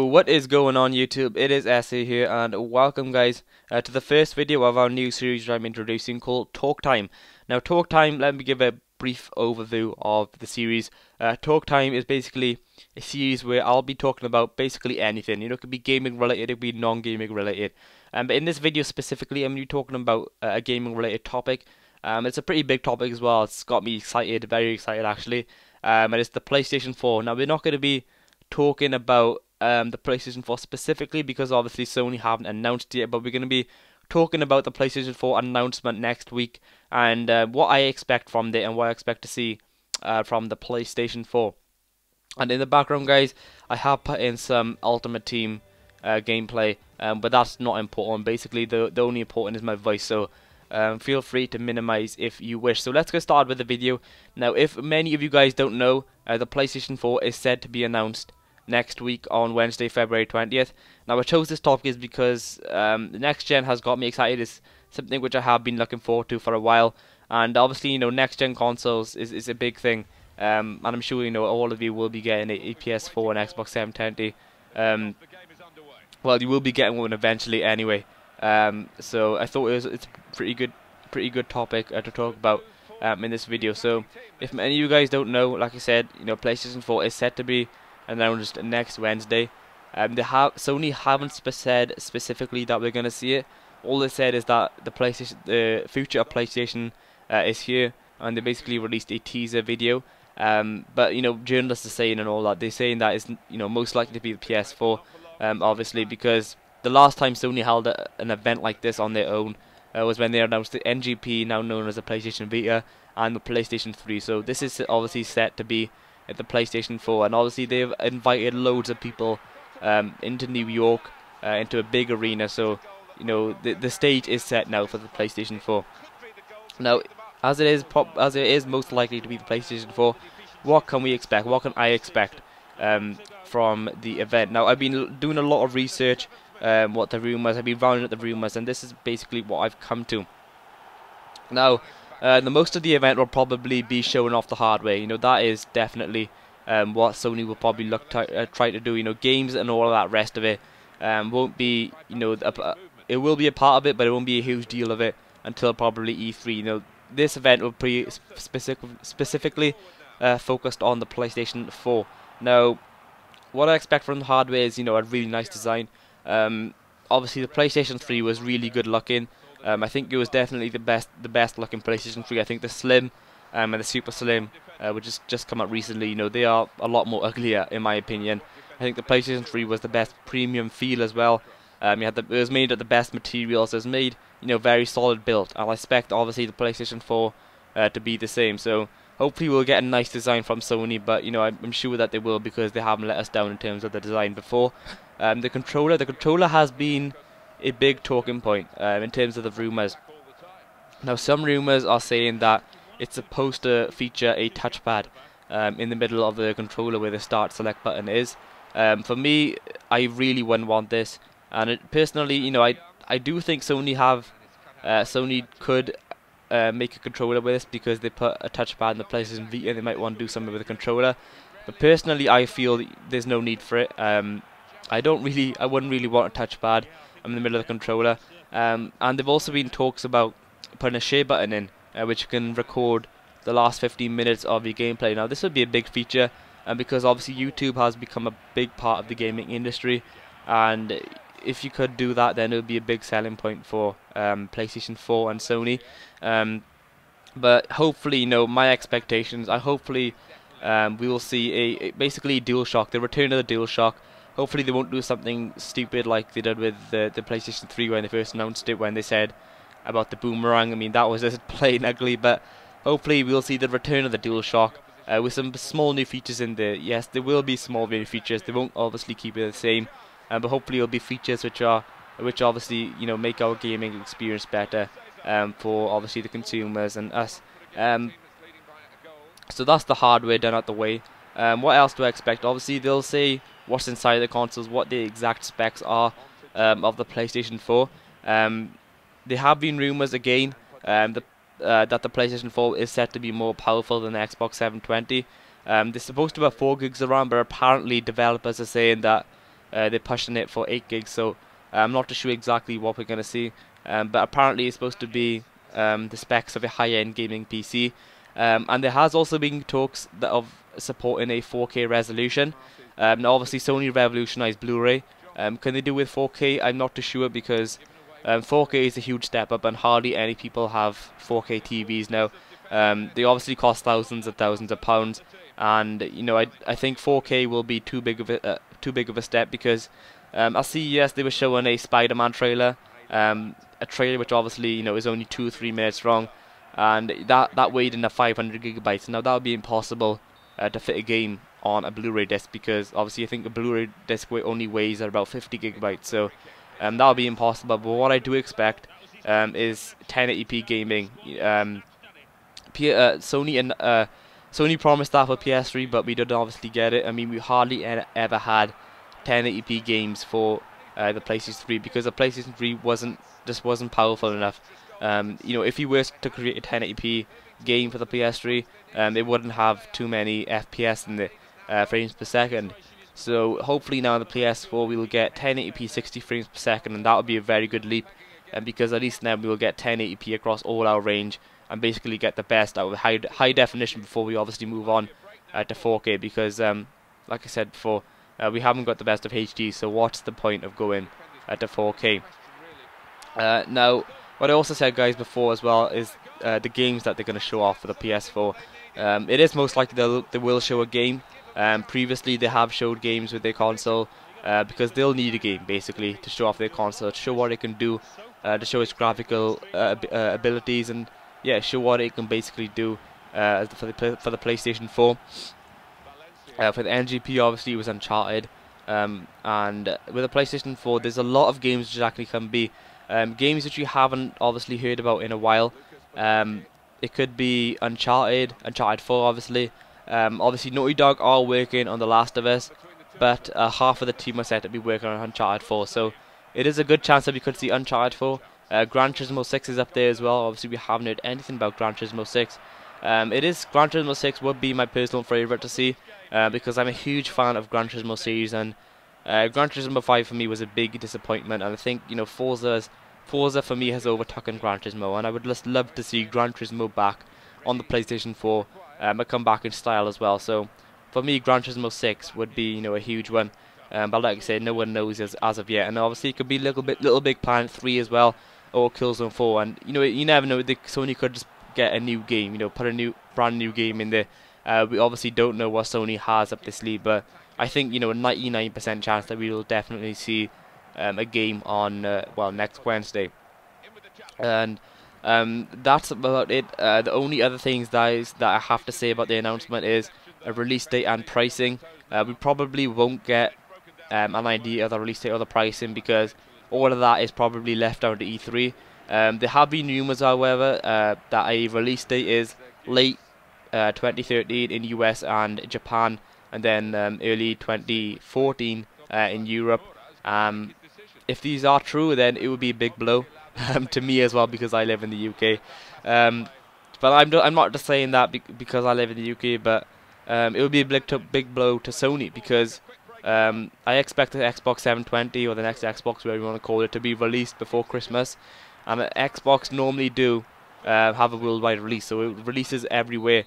What is going on YouTube? It is SE here, and welcome guys to the first video of our new series I'm introducing called Talk Time. Now Talk Time, let me give a brief overview of the series. Talk Time is basically a series where I'll be talking about basically anything. You know, it could be gaming related, it could be non-gaming related. But in this video specifically, I'm going to be talking about a gaming related topic. It's a pretty big topic as well. It's got me excited, very excited actually. And it's the PlayStation 4. Now we're not going to be talking about the PlayStation 4 specifically because obviously Sony haven't announced it yet, but we're going to be talking about the PlayStation 4 announcement next week and what I expect from it and what I expect to see from the PlayStation 4. And in the background guys, I have put in some Ultimate Team gameplay, but that's not important. Basically the only important is my voice, so feel free to minimize if you wish. So let's get started with the video. Now, if many of you guys don't know, the PlayStation 4 is said to be announced next week on Wednesday, February 20th. Now I chose this topic is because the next gen has got me excited. It's something which I have been looking forward to for a while, and obviously, you know, next gen consoles is a big thing, and I'm sure, you know, all of you will be getting a PS4 and Xbox 720. Well, you will be getting one eventually anyway. So I thought it's a pretty good topic to talk about in this video. So if any of you guys don't know, like I said, you know, PlayStation 4 is set to be announced next Wednesday. Sony haven't said specifically that we're gonna see it. All they said is that the future of PlayStation is here, and they basically released a teaser video. But you know, journalists are saying and all that, they're saying that it's, you know, most likely to be the PS4. Obviously, because the last time Sony held an event like this on their own was when they announced the NGP, now known as the PlayStation Vita, and the PlayStation 3. So this is obviously set to be at the PlayStation 4, and obviously they've invited loads of people into New York, into a big arena. So you know, the stage is set now for the PlayStation 4. Now, as it is most likely to be the PlayStation 4, what can we expect? What can I expect from the event? Now, I've been doing a lot of research. What the rumors, I've been rounding up the rumors, and this is basically what I've come to. Now, the most of the event will probably be showing off the hardware. You know, that is definitely what Sony will probably look to try to do. You know, games and all of that rest of it won't be, you know, it will be a part of it, but it won't be a huge deal of it until probably E3. You know, this event will be specifically focused on the PlayStation 4. Now, what I expect from the hardware is, you know, a really nice design. Obviously, the PlayStation 3 was really good looking. I think it was definitely the best looking PlayStation 3. I think the Slim and the Super Slim, which has just come out recently, you know, they are a lot more uglier in my opinion. I think the PlayStation 3 was the best premium feel as well. It was made of the best materials. It was made, you know, very solid build, and I expect obviously the PlayStation 4 to be the same. So hopefully we'll get a nice design from Sony, but you know, I'm sure that they will, because they haven't let us down in terms of the design before. The controller has been a big talking point in terms of the rumors. Now, some rumors are saying that it's supposed to feature a touchpad in the middle of the controller where the start select button is. For me, I really wouldn't want this, and personally, you know, I do think Sony could make a controller with this, because they put a touchpad in the PlayStation Vita and they might want to do something with the controller. But personally, I feel there's no need for it. I wouldn't really want a touchpad in the middle of the controller. And there've also been talks about putting a share button in, which can record the last 15 minutes of your gameplay. Now, this would be a big feature, because obviously YouTube has become a big part of the gaming industry, and if you could do that, then it would be a big selling point for PlayStation 4 and Sony. But hopefully, you know, my expectations, hopefully we will see basically a DualShock, the return of the DualShock. Hopefully they won't do something stupid like they did with the PlayStation 3 when they first announced it, when they said about the boomerang. I mean, that was just plain ugly, but hopefully we'll see the return of the DualShock with some small new features in there. Yes, there will be small new features. They won't obviously keep it the same, but hopefully it'll be features which obviously, you know, make our gaming experience better for obviously the consumers and us. So that's the hardware done out the way. What else do I expect? Obviously they'll say what's inside the consoles, what the exact specs are of the PlayStation 4. There have been rumors again that the PlayStation 4 is set to be more powerful than the Xbox 720. There's supposed to be 4 gigs of RAM, but apparently developers are saying that they're pushing it for 8 gigs. So I'm not too sure exactly what we're gonna see, but apparently it's supposed to be the specs of a high-end gaming PC. And there has also been talks of supporting a 4K resolution. Now obviously Sony revolutionized Blu-ray. Can they do with 4K? I'm not too sure, because 4K is a huge step up, and hardly any people have 4K TVs now. They obviously cost thousands of pounds, and you know, I think 4K will be too big of a step, because at CES they were showing a Spider-Man trailer, a trailer which obviously, you know, is only 2 or 3 minutes long, and that weighed in at 500 gigabytes. Now that would be impossible to fit a game on a Blu-ray disc, because obviously I think a Blu-ray disc only weighs at about 50 gigabytes, so that would be impossible. But what I do expect is 1080p gaming. Sony promised that for PS3, but we didn't obviously get it. I mean, we hardly ever had 1080p games for the PlayStation 3, because the PlayStation 3 wasn't powerful enough. You know, if you were to create a 1080p game for the PS3, it wouldn't have too many FPS in the frames per second. So hopefully now on the PS4 we will get 1080p 60 frames per second, and that would be a very good leap, because at least now we will get 1080p across all our range, and basically get the best out of high definition before we obviously move on to 4K, because like I said before, we haven't got the best of HD, so what's the point of going to 4K? Now, what I also said, guys, before as well, is the games that they're going to show off for the PS4. It is most likely they will show a game. Previously they have showed games with their console, because they'll need a game basically to show off their console, to show what it can do, to show its graphical abilities, and yeah, show what it can basically do for the PlayStation 4. For the NGP, obviously it was Uncharted, and with the PlayStation 4 there's a lot of games which actually can be games that you haven't obviously heard about in a while. It could be Uncharted 4 obviously. Obviously Naughty Dog are working on The Last of Us, but half of the team are set to be working on Uncharted 4, so it is a good chance that we could see Uncharted 4. Gran Turismo 6 is up there as well. Obviously we haven't heard anything about Gran Turismo 6. Gran Turismo 6 would be my personal favourite to see, because I'm a huge fan of Gran Turismo series, and Gran Turismo 5 for me was a big disappointment, and I think, you know, Forza for me has overtaken Gran Turismo, and I would just love to see Gran Turismo back on the PlayStation 4, but come back in style as well. So for me, Gran Turismo 6 would be, you know, a huge one, but like I said, no one knows as of yet, and obviously it could be Little Big Planet 3 as well, or Killzone 4, and you know, you never know. Sony could just get a new game, you know, put a brand new game in there. We obviously don't know what Sony has up their sleeve, but I think, you know, a 99% chance that we will definitely see a game on well, next Wednesday. And that's about it. The only other things that I have to say about the announcement is a release date and pricing. We probably won't get an idea of the release date or the pricing, because all of that is probably left down to E3. There have been rumours, however, that a release date is late 2013 in US and Japan, and then early 2014 in Europe. If these are true, then it would be a big blow to me as well, because I live in the UK. But I'm not just saying that because I live in the UK, but it would be a big blow to Sony, because I expect the Xbox 720, or the next Xbox, whatever you want to call it, to be released before Christmas. And Xbox normally do have a worldwide release, so it releases everywhere,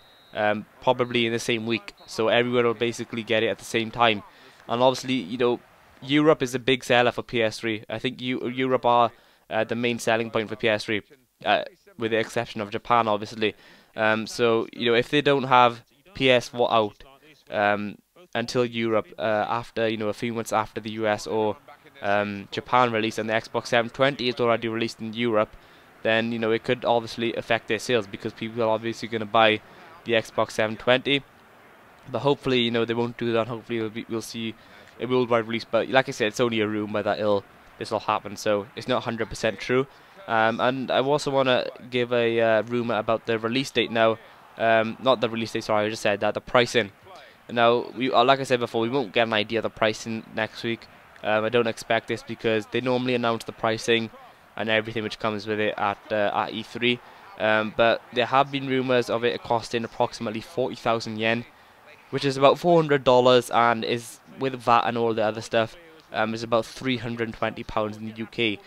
probably in the same week, so everyone will basically get it at the same time. And obviously, you know, Europe is a big seller for PS3. I think Europe are the main selling point for PS3, with the exception of Japan, obviously. So, you know, if they don't have PS4 out until Europe, after, you know, a few months after the US or Japan release, and the Xbox 720 is already released in Europe, then, you know, it could obviously affect their sales, because people are obviously going to buy the Xbox 720. But hopefully, you know, they won't do that. Hopefully we'll see a worldwide release. But like I said, it's only a rumour that this will happen, so it's not 100% true. And I also want to give a rumour about the release date now. Not the release date, sorry, I just said that, the pricing. Now, like I said before, we won't get an idea of the pricing next week. I don't expect this, because they normally announce the pricing and everything which comes with it at E3. But there have been rumours of it costing approximately 40,000 yen, which is about $400, and is with VAT and all the other stuff. is about £320 in the UK.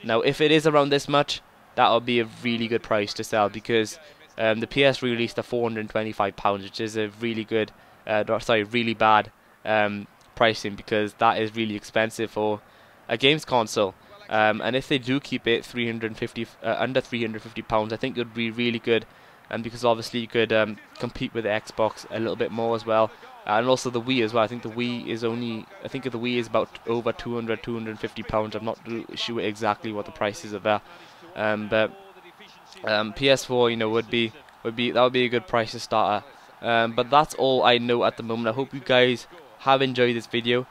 Now, if it is around this much, that would be a really good price to sell, because the PS released at £425, which is a really good, really bad pricing, because that is really expensive for a games console. And if they do keep it under £350, I think it would be really good, and because obviously you could compete with the Xbox a little bit more as well, and also the Wii as well. I think the Wii is about over £250. I'm not sure exactly what the price is of that, but PS4, that would be a good price to start at. But that's all I know at the moment. I hope you guys have enjoyed this video.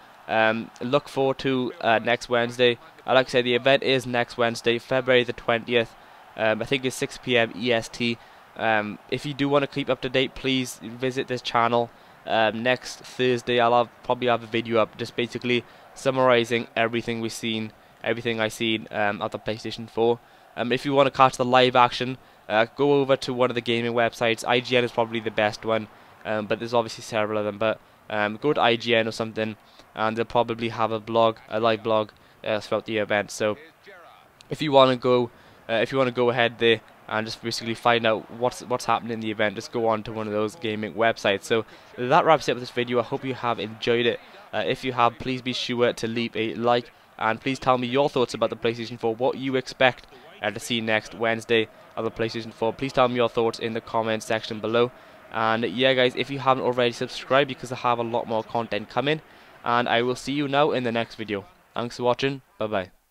Look forward to next Wednesday. Like I said, the event is next Wednesday, February the 20th. I think it's 6 PM EST. If you do want to keep up to date, please visit this channel. Next Thursday, I'll probably have a video up, just basically summarizing everything I've seen at the PlayStation 4. If you want to catch the live action, go over to one of the gaming websites. IGN is probably the best one, but there's obviously several of them. But go to IGN or something, and they'll probably have a live blog throughout the event. So if you want to go ahead there and just basically find out what's happening in the event, just go on to one of those gaming websites. So that wraps up this video. I hope you have enjoyed it. If you have, please be sure to leave a like, and please tell me your thoughts about the PlayStation 4, what you expect to see next Wednesday of the PlayStation 4. Please tell me your thoughts in the comment section below. And yeah guys, if you haven't already, subscribe, because I have a lot more content coming, and I will see you now in the next video. Thanks for watching. Bye bye.